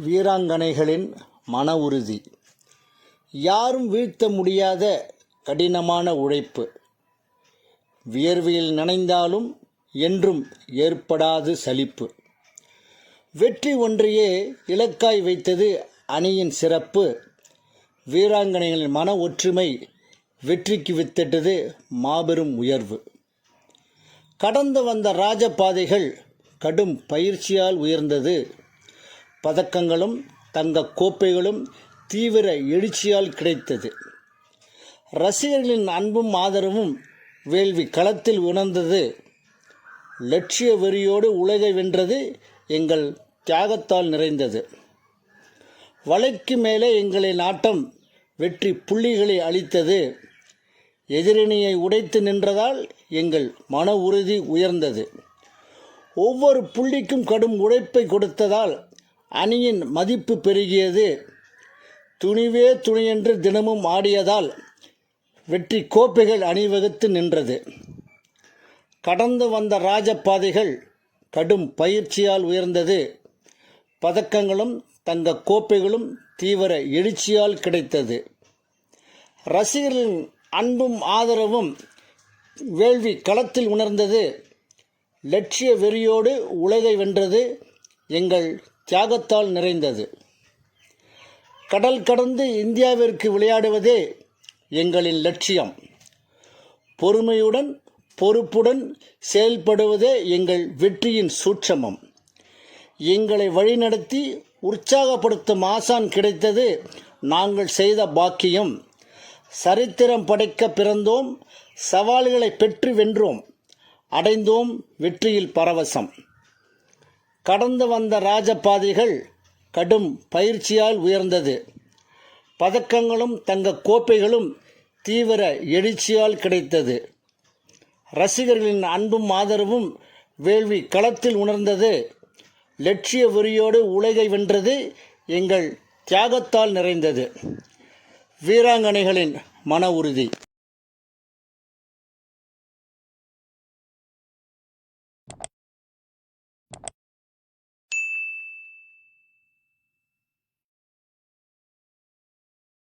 வீராங்கனைகளின் மன உறுதி. யாரும் வீழ்த்த முடியாத கடினமான உழைப்பு. வியர்வையில் நனைந்தாலும் என்றும் ஏற்படாது சலிப்பு. வெற்றி ஒன்றையே இலக்காய் வைத்தது அணியின் சிறப்பு. வீராங்கனைகளின் மன ஒற்றுமை வெற்றிக்கு வித்திட்டது மாபெரும் உயர்வு. கடந்து வந்த ராஜபாதைகள் கடும் பயிற்சியால் உயர்ந்தது. பதக்கங்களும் தங்க கோப்பைகளும் தீவிர எழுச்சியால் கிடைத்தது. ரசிகர்களின் அன்பும் ஆதரவும் வேள்வி களத்தில் உணர்ந்தது. லட்சிய வெறியோடு உலகை வென்றது எங்கள் தியாகத்தால் நிறைந்தது. வலைக்கு மேலே எங்களின் ஆட்டம் வெற்றி புள்ளிகளை அளித்தது. எதிரணியை உடைத்து நின்றதால் எங்கள் மன உறுதி உயர்ந்தது. ஒவ்வொரு புள்ளிக்கும் கடும் உழைப்பை கொடுத்ததால் அணியின் மதிப்பு பெருகியது. துணிவே துணியென்று தினமும் ஆடியதால் வெற்றி கோப்பைகள் அணிவகுத்து நின்றது. கடந்து வந்த ராஜபாதைகள் கடும் பயிற்சியால் உயர்ந்தது. பதக்கங்களும் தங்க கோப்பைகளும் தீவிர எழுச்சியால் கிடைத்தது. ரசிகர்களின் அன்பும் ஆதரவும் வேள்வி களத்தில் உணர்ந்தது. லட்சிய வெறியோடு உலகை வென்றது எங்கள் தியாகத்தால் நிறைந்தது. கடல் கடந்து இந்தியாவிற்கு விளையாடுவதே எங்களின் லட்சியம். பொறுமையுடன் பொறுப்புடன் செயல்படுவதே எங்கள் வெற்றியின் சூட்சமம். எங்களை வழிநடத்தி உற்சாகப்படுத்தும் ஆசான் கிடைத்தது நாங்கள் செய்த பாக்கியம். சரித்திரம் படைக்க பிறந்தோம், சவால்களை பெற்று வென்றோம், அடைந்தோம் வெற்றியில் பரவசம். கடந்து வந்த ராஜபாதைகள் கடும் பயிற்சியால் உயர்ந்தது. பதக்கங்களும் தங்க கோப்பைகளும் தீவிர எழுச்சியால் கிடைத்தது. ரசிகர்களின் அன்பும் ஆதரவும் வேள்வி களத்தில் உணர்ந்தது. லட்சிய வெறியோடு உலகை வென்றது எங்கள் தியாகத்தால் நிறைந்தது. வீராங்கனைகளின் மன உறுதி.